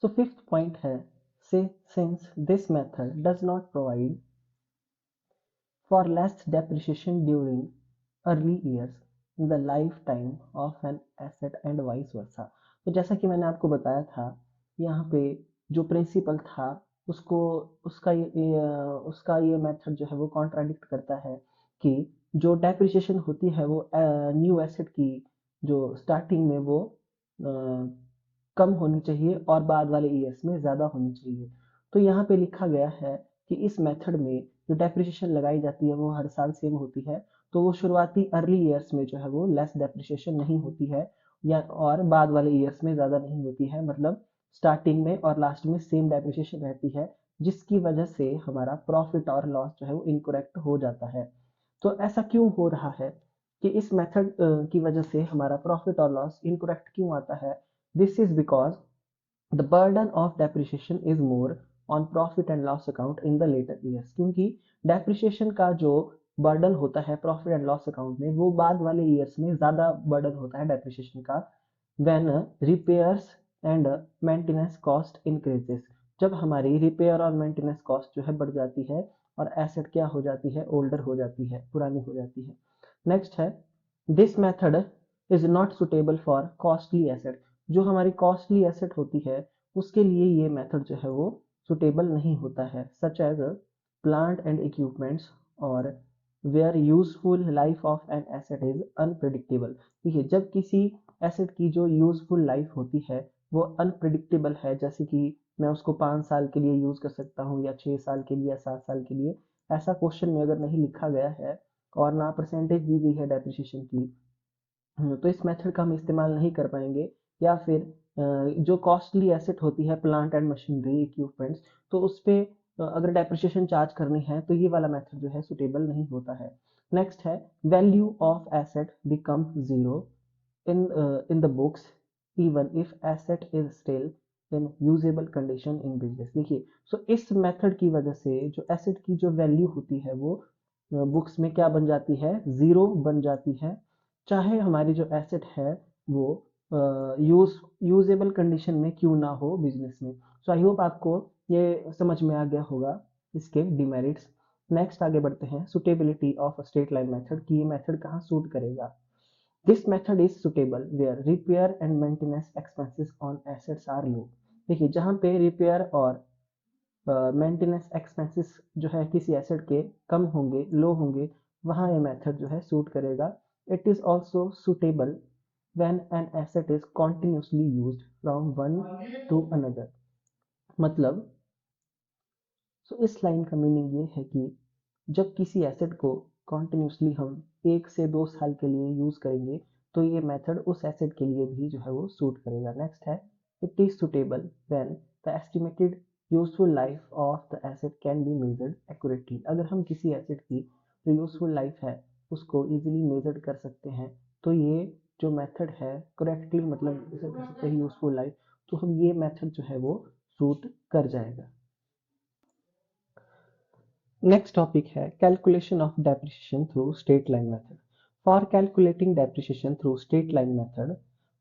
So fifth point है, से since this method does not provide for less depreciation during early years in the lifetime of an asset and vice versa। तो जैसा कि मैंने आपको बताया था, यहाँ पे जो प्रिंसिपल था उसको उसका ये मेथड जो है वो कॉन्ट्राडिक्ट करता है कि जो डेप्रिसिएशन होती है वो न्यू एसेट की जो स्टार्टिंग में वो कम होनी चाहिए और बाद वाले ईयर्स में ज़्यादा होनी चाहिए। तो यहाँ पे लिखा गया है कि इस मेथड में जो डेप्रिसिएशन लगाई जाती है वो हर साल सेम होती है, तो वो शुरुआती अर्ली ईयर्स में जो है वो लेस डेप्रिसिएशन नहीं होती है या और बाद वाले ईयर्स में ज़्यादा नहीं होती है, मतलब स्टार्टिंग में और लास्ट में सेम डेप्रिसिएशन रहती है, जिसकी वजह से हमारा प्रॉफिट और लॉस जो है वो इनकरेक्ट हो जाता है। तो ऐसा क्यों हो रहा है कि इस मेथड की वजह से हमारा प्रॉफिट और लॉस इनकरेक्ट क्यों आता है? This is because the burden of depreciation is more on profit and loss account in the later years, क्योंकि डेप्रिसिएशन का जो बर्डन होता है प्रॉफिट एंड लॉस अकाउंट में वो बाद वाले ईयर्स में ज़्यादा बर्डन होता है डेप्रिसिएशन का। When repairs and maintenance cost increases, जब हमारी रिपेयर और मेंटेनेंस कॉस्ट जो है बढ़ जाती है और एसेट क्या हो जाती है, ओल्डर हो जाती है, पुरानी हो जाती है। नेक्स्ट है, this method is not suitable for costly asset, जो हमारी कॉस्टली एसेट होती है उसके लिए ये मेथड जो है वो सुटेबल नहीं होता है, such as plant and equipments और where useful life of an asset is unpredictable. देखिए, जब किसी एसेट की जो यूजफुल लाइफ होती है वो अनप्रिडिक्टेबल है, जैसे कि मैं उसको 5 साल के लिए यूज कर सकता हूँ या 6 साल के लिए या 7 साल के लिए, ऐसा क्वेश्चन में अगर नहीं लिखा गया है और ना परसेंटेज दी गई है डेप्रिसिएशन की, तो इस मेथड का हम इस्तेमाल नहीं कर पाएंगे। या फिर जो कॉस्टली एसेट होती है प्लांट एंड मशीनरी इक्विपमेंट्स, तो उस पर अगर डेप्रिसिएशन चार्ज करनी है तो ये वाला मेथड जो है सुटेबल नहीं होता है। नेक्स्ट है, value of asset become zero in the books even if asset is still in usable condition in business। देखिए, सो इस मेथड की वजह से जो एसेट की जो वैल्यू होती है वो बुक्स में क्या बन जाती है, जीरो बन जाती है, चाहे हमारी जो एसेट है वो यूजेबल कंडीशन में क्यों ना हो बिजनेस में। सो आई होप आपको ये समझ में आ गया होगा इसके डिमेरिट्स। नेक्स्ट आगे बढ़ते हैं, suitability of straight line method, कि ये मेथड कहाँ सूट करेगा। This method is suitable where repair and maintenance expenses on assets are low. देखिए, जहाँ पे रिपेयर और मेंटेनेंस एक्सपेंसेस जो है किसी एसेट के कम होंगे, लो होंगे, वहाँ ये मेथड जो है सूट करेगा। It is also suitable when an asset is continuously used from one two another. मतलब, सो इस लाइन का मीनिंग ये है कि जब किसी एसेट को कॉन्टिन्यूसली हम 1 से 2 साल के लिए यूज करेंगे तो ये मेथड उस एसेट के लिए भी जो है वो सूट करेगा। नेक्स्ट है, it is suitable when the estimated useful life of the asset can be measured accurately. अगर हम किसी एसेट की जो यूजफुल लाइफ है उसको इजीली मेजर कर सकते हैं तो ये जो मेथड है करेक्टली, मतलब इसे कह सकते हैं यूजफुल लाइफ, तो हम ये मेथड जो है वो सूट कर जाएगा। नेक्स्ट टॉपिक है calculation of depreciation through straight line method. For calculating depreciation through straight line method,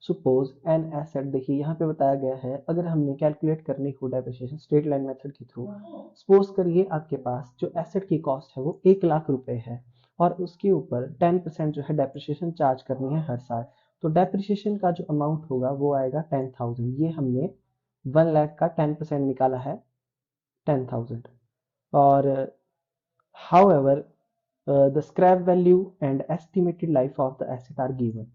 suppose an asset, देखिए यहाँ पे बताया गया है अगर हमने कैलकुलेट करने को डेप्रिसिएशन स्ट्रेट लाइन मेथड के थ्रू, सपोज करिए आपके पास जो एसेट की कॉस्ट है वो 1 लाख रुपए है और उसके ऊपर 10% जो है डेप्रिसिएशन चार्ज करनी है हर साल। तो डेप्रिसिएशन का जो अमाउंट होगा वो आएगा 10,000। ये हमने 1 लाख का 10% निकाला है, 10,000। और however the scrap value and estimated life of the asset are given।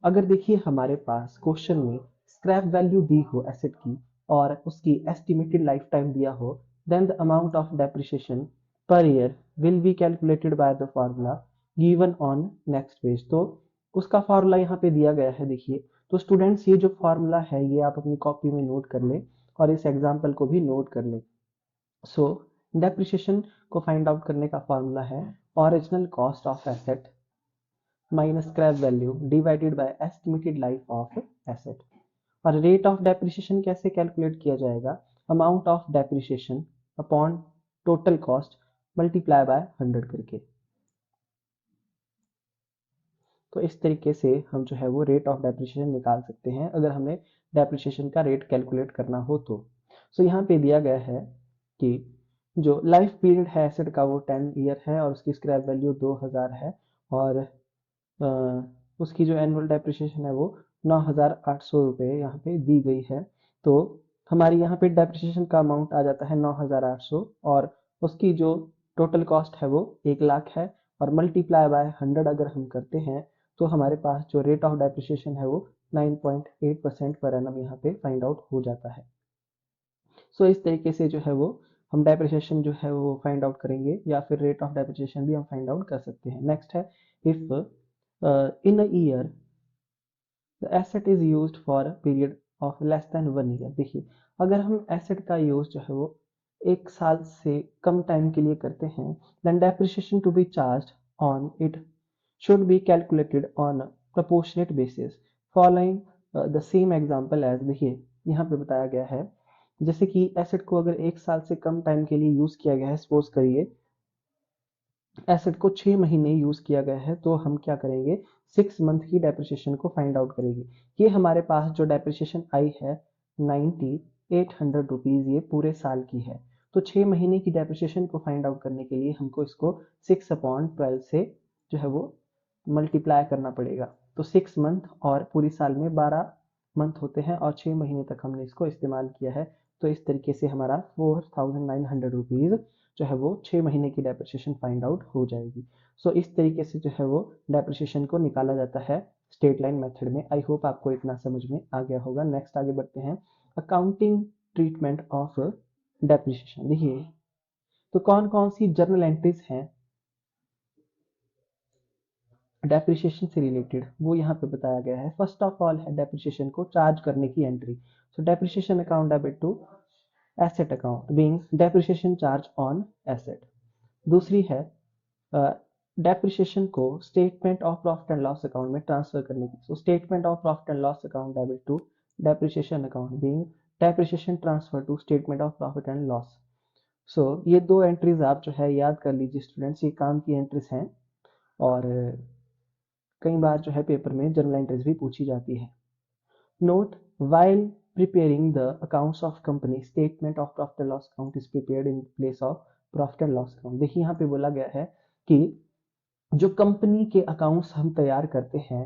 अगर देखिए हमारे पास क्वेश्चन में स्क्रैप वैल्यू दी हो एसेट की और उसकी एस्टिमेटेड लाइफ टाइम दिया हो, then the amount of depreciation per year will be calculated by the formula given on next page. तो उसका फार्मूला यहाँ पे दिया गया है, देखिए। तो स्टूडेंट्स, ये जो फार्मूला है ये आप अपनी कॉपी में नोट कर लें और इस एग्जाम्पल को भी नोट कर लें। सो डेप्रिसिएशन को फाइंड आउट करने का फार्मूला है original cost of asset minus scrap value divided by estimated life of asset. और रेट ऑफ डेप्रिसिएशन कैसे कैलकुलेट किया जाएगा, amount of depreciation upon total cost multiply by 100 करके। तो इस तरीके से हम जो है वो रेट ऑफ डेप्रिसिएशन निकाल सकते हैं अगर हमें डेप्रिसिएशन का रेट कैलकुलेट करना हो तो। सो यहाँ पे दिया गया है कि जो लाइफ पीरियड है एसेट का वो 10 ईयर है और उसकी स्क्रैप वैल्यू 2000 है और उसकी जो एनुअल डेप्रिसिएशन है वो 9800 रुपये यहाँ पे दी गई है। तो हमारी यहाँ पे डेप्रिसिएशन का अमाउंट आ जाता है 9800 और उसकी जो टोटल कॉस्ट है वो 1 लाख है और मल्टीप्लाई बाय 100 अगर हम करते हैं तो हमारे पास जो रेट ऑफ डेप्रिसिएशन है वो 9.8% पर एनम यहाँ पे फाइंड आउट हो जाता है। सो इस तरीके से जो है वो हम डेप्रिसिएशन जो है वो फाइंड आउट करेंगे या फिर रेट ऑफ डेप्रिसिएशन भी हम फाइंड आउट कर सकते हैं। नेक्स्ट है if in a year the asset is used for a period of less than 1 year. देखिए अगर हम एसेट का यूज जो है वो 1 साल से कम टाइम के लिए करते हैं then depreciation to be charge on it should be calculated on a proportionate basis following the same example as। देखिए यहाँ पे बताया गया है जैसे कि एसेट को अगर 1 साल से कम टाइम के लिए यूज किया गया है, सपोज करिए एसेट को 6 महीने यूज किया गया है तो हम क्या करेंगे 6 मंथ की डेप्रिसिएशन को फाइंड आउट करेंगे। ये हमारे पास जो डेप्रिसिएशन आई है 9800 रुपीज ये पूरे साल की है। तो 6 महीने की डेप्रिसिएशन को फाइंड आउट करने के लिए हमको इसको 6/12 से जो है वो मल्टीप्लाई करना पड़ेगा। तो 6 मंथ और पूरी साल में 12 मंथ होते हैं और 6 महीने तक हमने इसको इस्तेमाल किया है। तो इस तरीके से हमारा 4900 रुपीज जो है वो 6 महीने की डेप्रिसिएशन फाइंड आउट हो जाएगी। सो इस तरीके से जो है वो डेप्रिसिएशन को निकाला जाता है स्ट्रेट लाइन मेथड में। आई होप आपको इतना समझ में आ गया होगा। नेक्स्ट आगे बढ़ते हैं अकाउंटिंग ट्रीटमेंट ऑफ डेप्रिसिएशन। देखिए तो कौन कौन सी जर्नल एंट्रीज हैं डेप्रिसिएशन से रिलेटेड वो यहाँ पे बताया गया है। फर्स्ट ऑफ ऑल है डेप्रिसिएशन को चार्ज करने की entry. So depreciation account debit to asset account being depreciation charge on asset. दूसरी है डेप्रिसिएशन को statement of profit and loss account में ट्रांसफर करने की। So statement of profit and loss account debit to depreciation account being depreciation transfer to statement of profit and loss. So ये दो entries आप जो है याद कर लीजिए स्टूडेंट्स, ये काम की एंट्रीज हैं और कई बार जो है पेपर में जर्नल एंट्रीज भी पूछी जाती है। Note while preparing the accounts of company statement of profit and loss account is prepared in place of profit and loss account। देखिए यहाँ पे बोला गया है कि जो कंपनी के अकाउंट्स हम तैयार करते हैं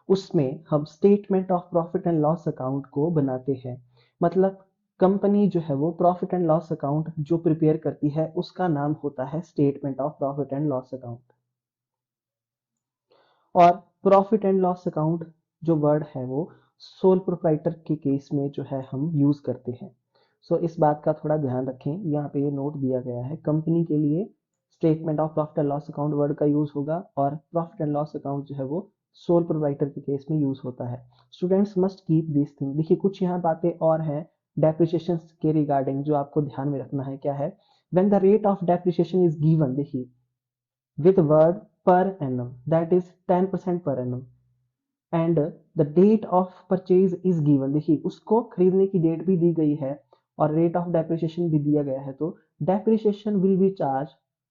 उसमें हम statement of profit and loss account को बनाते हैं। मतलब कंपनी जो है वो प्रॉफिट एंड लॉस अकाउंट जो प्रिपेयर करती है उसका नाम होता है statement of profit and loss account. और प्रॉफिट एंड लॉस अकाउंट जो वर्ड है वो सोल प्रोप्राइटर के केस में जो है हम यूज करते हैं। सो इस बात का थोड़ा ध्यान रखें। यहाँ पे ये नोट दिया गया है कंपनी के लिए statement of profit and loss account word का यूज होगा और प्रॉफिट एंड लॉस अकाउंट जो है वो सोल प्रोप्राइटर के केस में यूज होता है। Students must keep this thing. देखिए कुछ यहाँ बातें और हैं डेप्रिसिएशन के रिगार्डिंग जो आपको ध्यान में रखना है। क्या है when the rate of depreciation is given, देखिए with word per annum that is 10% per annum and the date of purchase is given। देखिए उसको खरीदने की डेट भी दी गई है और रेट ऑफ डेप्रिसिएशन भी दिया गया है। तो depreciation will be charge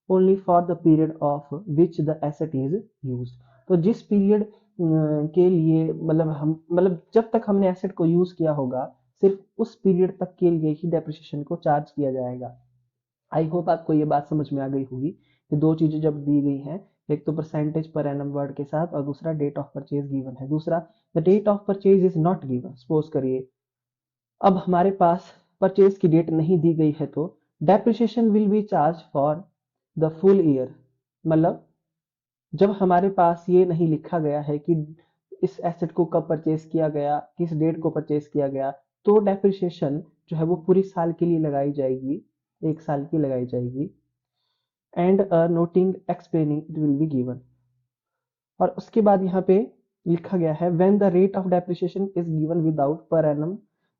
only for the period of which the asset is used. तो जिस पीरियड के लिए मतलब जब तक हमने एसेट को यूज किया होगा सिर्फ उस पीरियड तक के लिए ही डेप्रिसिएशन को चार्ज किया जाएगा। आई होप आपको ये बात समझ में आ गई होगी कि दो चीजें जब दी गई हैं, एक तो परसेंटेज पर एनम वर्ड के साथ और दूसरा डेट ऑफ परचेज गिवन है। दूसरा the date of purchase is not given. Suppose करिए अब हमारे पास परचेज की डेट नहीं दी गई है तो depreciation will be charge for the full year. मतलब जब हमारे पास ये नहीं लिखा गया है कि इस एसेट को कब परचेज किया गया, किस डेट को परचेज किया गया, तो डेप्रिसिएशन जो है वो पूरी साल के लिए लगाई जाएगी, 1 साल की लगाई जाएगी। And noting explaining it will be given. और उसके बाद यहाँ पे लिखा गया है when the rate of depreciation is given without per annum.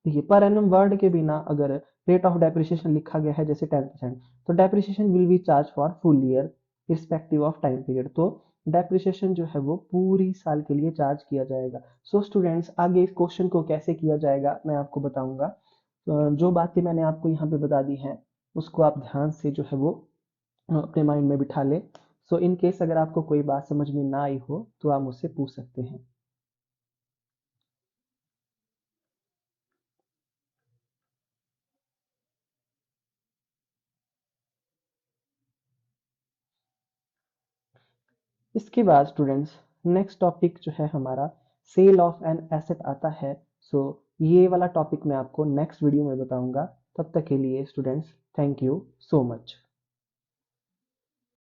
देखिए पर एनम वर्ड के बिना अगर रेट ऑफ डेप्रिसिएशन लिखा गया है जैसे 10% तो depreciation will be charge for full year respective of time period. तो डेप्रिसिएशन जो है वो पूरी साल के लिए चार्ज किया जाएगा। सो स्टूडेंट्स आगे इस क्वेश्चन को कैसे किया जाएगा मैं आपको बताऊंगा। जो बातें मैंने आपको यहाँ पे बता दी हैं उसको आप ध्यान से जो है वो अपने माइंड में बिठा ले। सो इन केस अगर आपको कोई बात समझ में ना आई हो तो आप मुझसे पूछ सकते हैं। इसके बाद स्टूडेंट्स नेक्स्ट टॉपिक जो है हमारा सेल ऑफ एन एसेट आता है। सो ये वाला टॉपिक मैं आपको नेक्स्ट वीडियो में बताऊंगा। तब तक के लिए students thank you so much.